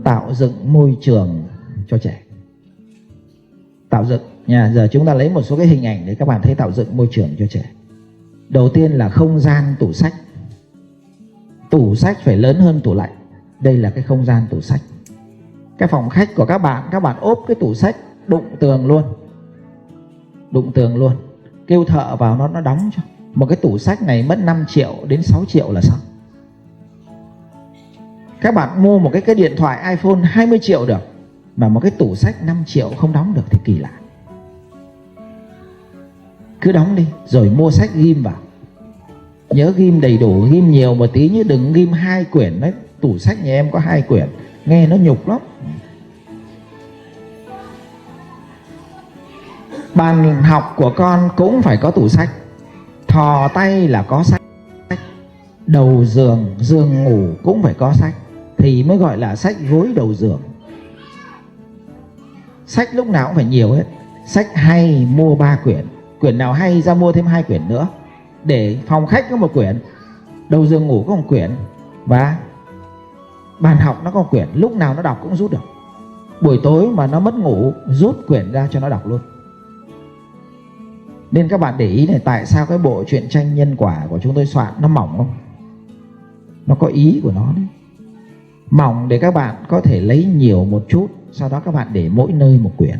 tạo dựng môi trường cho trẻ. Tạo dựng nha. Giờ chúng ta lấy một số cái hình ảnh để các bạn thấy tạo dựng môi trường cho trẻ. Đầu tiên là không gian tủ sách. Tủ sách phải lớn hơn tủ lạnh. Đây là cái không gian tủ sách. Cái phòng khách của các bạn ốp cái tủ sách đụng tường luôn. Đụng tường luôn. Kêu thợ vào nó đóng cho. Một cái tủ sách này mất 5 triệu đến 6 triệu là xong. Các bạn mua một cái điện thoại iPhone 20 triệu được, mà một cái tủ sách 5 triệu không đóng được thì kỳ lạ. Cứ đóng đi, rồi mua sách ghim vào. Nhớ ghim đầy đủ, ghim nhiều một tí, chứ đừng ghim 2 quyển đấy. Tủ sách nhà em có 2 quyển, nghe nó nhục lắm. Bàn học của con cũng phải có tủ sách. Thò tay là có sách. Đầu giường, giường ngủ cũng phải có sách, thì mới gọi là sách gối đầu giường. Sách lúc nào cũng phải nhiều hết. Sách hay mua 3 quyển, quyển nào hay ra mua thêm 2 quyển nữa. Để phòng khách có 1 quyển, đầu giường ngủ có 1 quyển, và bàn học nó có 1 quyển. Lúc nào nó đọc cũng rút được. Buổi tối mà nó mất ngủ, rút quyển ra cho nó đọc luôn. Nên các bạn để ý này, tại sao cái bộ truyện tranh nhân quả của chúng tôi soạn nó mỏng không? Nó có ý của nó đấy. Mỏng để các bạn có thể lấy nhiều một chút, sau đó các bạn để mỗi nơi 1 quyển.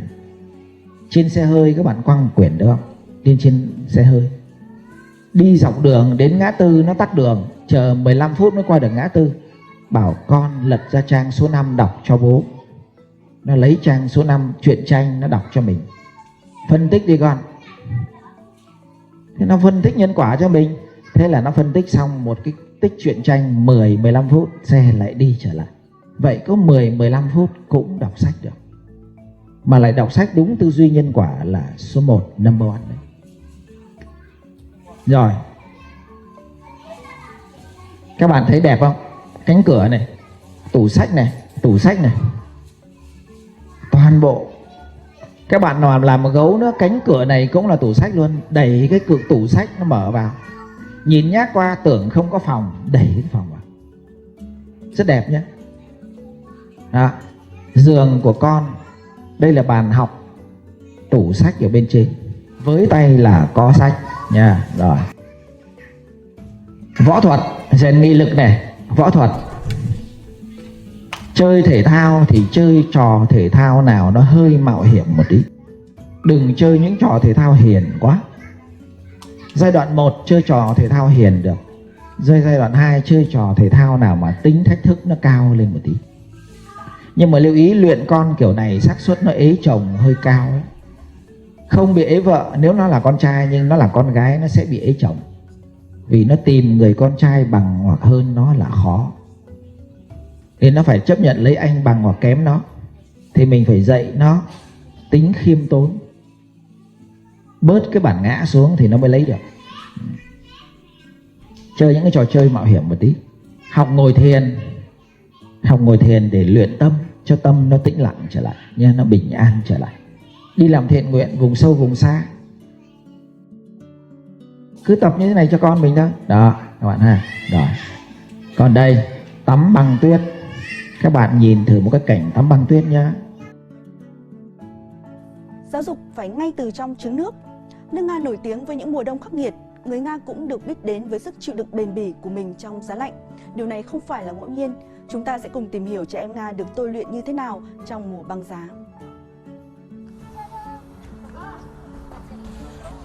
Trên xe hơi các bạn quăng 1 quyển được không? Lên trên xe hơi. Đi dọc đường đến ngã tư nó tắc đường, chờ 15 phút mới qua được ngã tư, bảo con lật ra trang số 5 đọc cho bố. Nó lấy trang số 5 truyện tranh nó đọc cho mình. Phân tích đi con. Thế nó phân tích nhân quả cho mình. Thế là nó phân tích xong một cái tích truyện tranh 10-15 phút, xe lại đi trở lại. Vậy có 10-15 phút cũng đọc sách được. Mà lại đọc sách đúng tư duy nhân quả là số 1, number one đấy. Rồi. Các bạn thấy đẹp không? Cánh cửa này, tủ sách này, tủ sách này. Toàn bộ. Các bạn nào làm một gấu nữa, cánh cửa này cũng là tủ sách luôn. Đẩy cái cửa tủ sách nó mở vào. Nhìn nhát qua tưởng không có phòng, đẩy cái phòng vào. Rất đẹp nhé. Đó. Giường của con, đây là bàn học, tủ sách ở bên trên. Với tay là có sách nha. Rồi. Võ thuật, rèn nghị lực này, võ thuật. Chơi thể thao thì chơi trò thể thao nào nó hơi mạo hiểm một tí. Đừng chơi những trò thể thao hiền quá. Giai đoạn 1 chơi trò thể thao hiền được. Giai đoạn 2 chơi trò thể thao nào mà tính thách thức nó cao lên một tí. Nhưng mà lưu ý luyện con kiểu này xác suất nó ế chồng hơi cao ấy. Không bị ế vợ nếu nó là con trai, nhưng nó là con gái nó sẽ bị ế chồng. Vì nó tìm người con trai bằng hoặc hơn nó là khó. Nên nó phải chấp nhận lấy anh bằng hoặc kém nó. Thì mình phải dạy nó tính khiêm tốn, bớt cái bản ngã xuống thì nó mới lấy được. Chơi những cái trò chơi mạo hiểm một tí. Học ngồi thiền. Học ngồi thiền để luyện tâm, cho tâm nó tĩnh lặng trở lại nha, nó bình an trở lại. Đi làm thiện nguyện vùng sâu vùng xa. Cứ tập như thế này cho con mình thôi. Đó các bạn ha. Rồi. Còn đây, tắm băng tuyết. Các bạn nhìn thử một cái cảnh tắm băng tuyết nhá. Giáo dục phải ngay từ trong trứng nước. Nước Nga nổi tiếng với những mùa đông khắc nghiệt. Người Nga cũng được biết đến với sức chịu đựng bền bỉ của mình trong giá lạnh. Điều này không phải là ngẫu nhiên. Chúng ta sẽ cùng tìm hiểu trẻ em Nga được tôi luyện như thế nào trong mùa băng giá.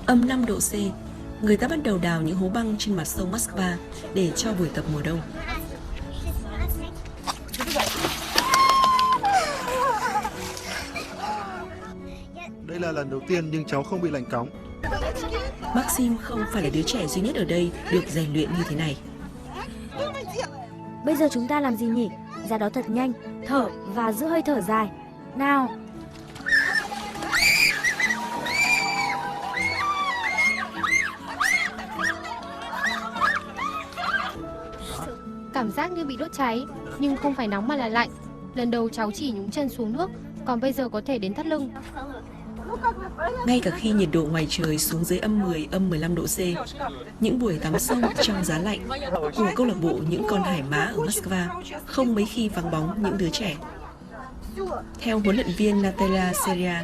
Âm 5 độ C, người ta bắt đầu đào những hố băng trên mặt sông Moscow để cho buổi tập mùa đông. Đây là lần đầu tiên nhưng cháu không bị lạnh cóng. Maxim không phải là đứa trẻ duy nhất ở đây được rèn luyện như thế này. Bây giờ chúng ta làm gì nhỉ? Ra đó thật nhanh, thở và giữ hơi thở dài. Nào! Cảm giác như bị đốt cháy, nhưng không phải nóng mà là lạnh. Lần đầu cháu chỉ nhúng chân xuống nước, còn bây giờ có thể đến thắt lưng. Ngay cả khi nhiệt độ ngoài trời xuống dưới âm 10, âm 15 độ C, những buổi tắm sông trong giá lạnh của câu lạc bộ những con hải mã ở Moscow không mấy khi vắng bóng những đứa trẻ. Theo huấn luyện viên Natalia Seria,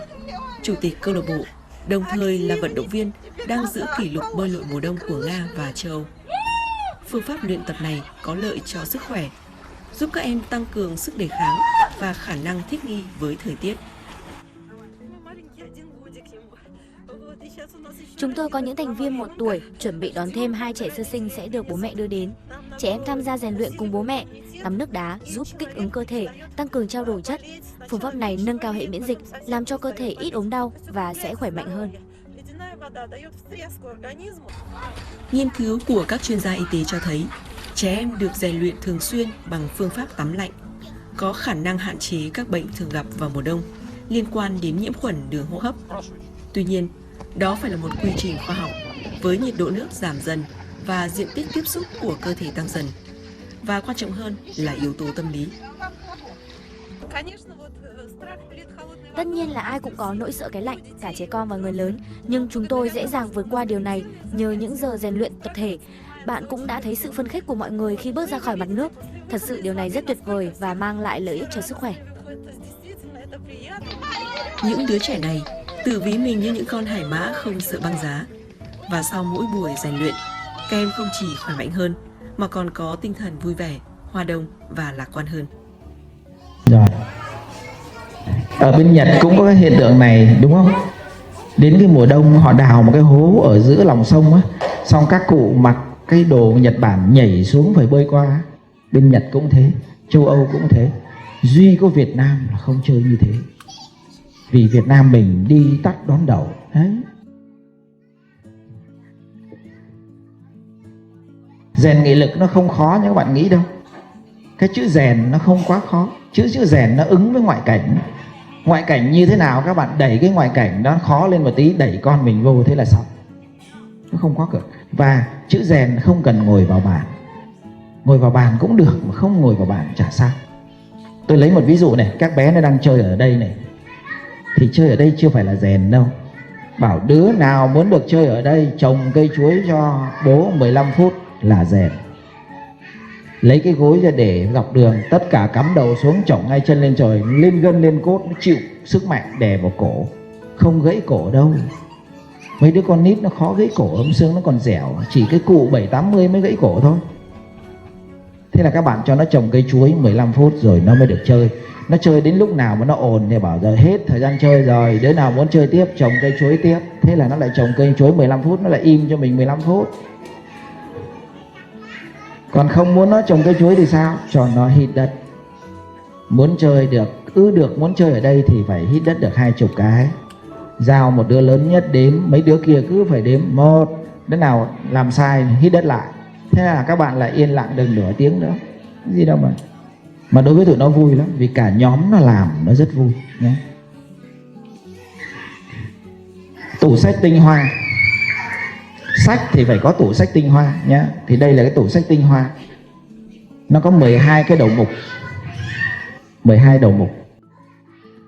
chủ tịch câu lạc bộ, đồng thời là vận động viên đang giữ kỷ lục bơi lội mùa đông của Nga và châu Âu. Phương pháp luyện tập này có lợi cho sức khỏe, giúp các em tăng cường sức đề kháng và khả năng thích nghi với thời tiết. Chúng tôi có những thành viên 1 tuổi, chuẩn bị đón thêm 2 trẻ sơ sinh sẽ được bố mẹ đưa đến. Trẻ em tham gia rèn luyện cùng bố mẹ, tắm nước đá giúp kích ứng cơ thể, tăng cường trao đổi chất. Phương pháp này nâng cao hệ miễn dịch, làm cho cơ thể ít ốm đau và sẽ khỏe mạnh hơn. Nghiên cứu của các chuyên gia y tế cho thấy, trẻ em được rèn luyện thường xuyên bằng phương pháp tắm lạnh, có khả năng hạn chế các bệnh thường gặp vào mùa đông liên quan đến nhiễm khuẩn đường hô hấp. Tuy nhiên, đó phải là một quy trình khoa học với nhiệt độ nước giảm dần và diện tích tiếp xúc của cơ thể tăng dần. Và quan trọng hơn là yếu tố tâm lý. Tất nhiên là ai cũng có nỗi sợ cái lạnh, cả trẻ con và người lớn, nhưng chúng tôi dễ dàng vượt qua điều này nhờ những giờ rèn luyện tập thể. Bạn cũng đã thấy sự phấn khích của mọi người khi bước ra khỏi mặt nước. Thật sự điều này rất tuyệt vời và mang lại lợi ích cho sức khỏe. Những đứa trẻ này tự ví mình như những con hải mã không sợ băng giá. Và sau mỗi buổi rèn luyện, các em không chỉ khỏe mạnh hơn mà còn có tinh thần vui vẻ, hòa đồng và lạc quan hơn. Rồi. Ở bên Nhật cũng có cái hiện tượng này đúng không? Đến cái mùa đông họ đào một cái hố ở giữa lòng sông á, xong các cụ mặc cái đồ Nhật Bản nhảy xuống phải bơi qua. Bên Nhật cũng thế, châu Âu cũng thế. Duy có Việt Nam là không chơi như thế. Vì Việt Nam mình đi tắt đón đầu. Đấy. Rèn nghị lực nó không khó như các bạn nghĩ đâu. Cái chữ rèn nó không quá khó. Chữ rèn nó ứng với ngoại cảnh. Ngoại cảnh như thế nào các bạn đẩy cái ngoại cảnh đó khó lên một tí, đẩy con mình vô thế là xong. Nó không quá cực. Và chữ rèn không cần ngồi vào bàn. Ngồi vào bàn cũng được mà không ngồi vào bàn chả sao. Tôi lấy một ví dụ này, các bé nó đang chơi ở đây này. Thì chơi ở đây chưa phải là rèn đâu. Bảo đứa nào muốn được chơi ở đây trồng cây chuối cho bố 15 phút là rèn. Lấy cái gối ra để dọc đường, tất cả cắm đầu xuống chổng ngay chân lên trời, lên gân lên cốt, nó chịu sức mạnh đè vào cổ. Không gãy cổ đâu. Mấy đứa con nít nó khó gãy cổ, âm xương nó còn dẻo, chỉ cái cụ 7-80 mới gãy cổ thôi. Thế là các bạn cho nó trồng cây chuối 15 phút rồi nó mới được chơi. Nó chơi đến lúc nào mà nó ồn thì bảo rồi hết thời gian chơi rồi, đứa nào muốn chơi tiếp trồng cây chuối tiếp. Thế là nó lại trồng cây chuối 15 phút, nó lại im cho mình 15 phút. Còn không muốn nó trồng cây chuối thì sao? Cho nó hít đất. Muốn chơi được, muốn chơi ở đây thì phải hít đất được 20 cái. Giao một đứa lớn nhất đếm, mấy đứa kia cứ phải đếm 1. Đứa nào làm sai hít đất lại. Thế là các bạn lại yên lặng đừng nửa tiếng nữa. Cái gì đâu mà. Mà đối với tụi nó vui lắm, vì cả nhóm nó làm nó rất vui nhé. Tủ sách tinh hoa. Sách thì phải có tủ sách tinh hoa nhé. Thì đây là cái tủ sách tinh hoa. Nó có 12 cái đầu mục. 12 đầu mục.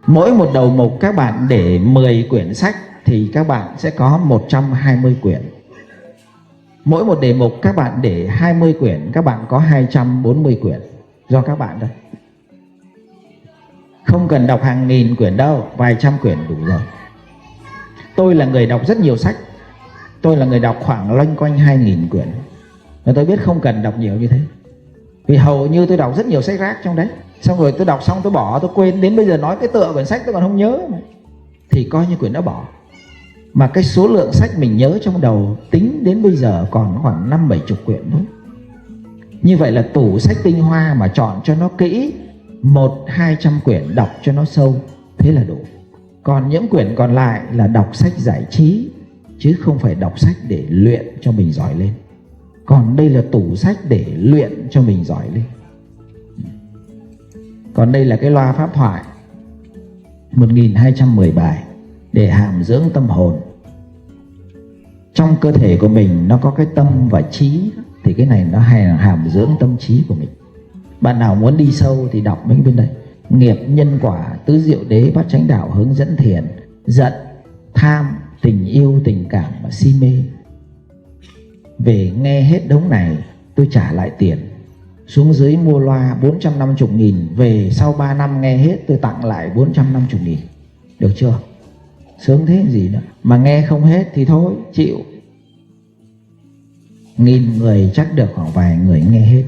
Mỗi một đầu mục các bạn để 10 quyển sách thì các bạn sẽ có 120 quyển. Mỗi một đề mục các bạn để 20 quyển, các bạn có 240 quyển. Do các bạn thôi. Không cần đọc hàng nghìn quyển đâu, vài trăm quyển đủ rồi. Tôi là người đọc rất nhiều sách. Tôi là người đọc khoảng loanh quanh 2.000 quyển. Và tôi biết không cần đọc nhiều như thế. Vì hầu như tôi đọc rất nhiều sách rác trong đấy. Xong rồi tôi đọc xong tôi bỏ, tôi quên. Đến bây giờ nói cái tựa quyển sách tôi còn không nhớ. Thì coi như quyển đã bỏ. Mà cái số lượng sách mình nhớ trong đầu tính đến bây giờ còn khoảng 50-70 quyển thôi. Như vậy là tủ sách tinh hoa mà chọn cho nó kỹ, 100-200 quyển đọc cho nó sâu, thế là đủ. Còn những quyển còn lại là đọc sách giải trí, chứ không phải đọc sách để luyện cho mình giỏi lên. Còn đây là tủ sách để luyện cho mình giỏi lên. Còn đây là cái loa pháp thoại 1210 bài để hàm dưỡng tâm hồn. Trong cơ thể của mình nó có cái tâm và trí, thì cái này nó hay là hàm dưỡng tâm trí của mình. Bạn nào muốn đi sâu thì đọc mấy bên đây: nghiệp, nhân quả, tứ diệu đế, bát chánh đạo, hướng dẫn thiền, giận, tham, tình yêu, tình cảm và si mê. Về nghe hết đống này tôi trả lại tiền. xuống dưới mua loa 450.000, về sau 3 năm nghe hết tôi tặng lại 450.000. Được chưa? Sướng thế gì nữa. Mà nghe không hết thì thôi, chịu. 1000 người chắc được khoảng vài người nghe hết.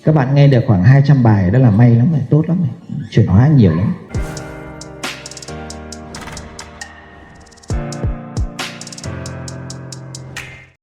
Các bạn nghe được khoảng 200 bài đó là may lắm rồi, tốt lắm rồi, chuyển hóa nhiều lắm.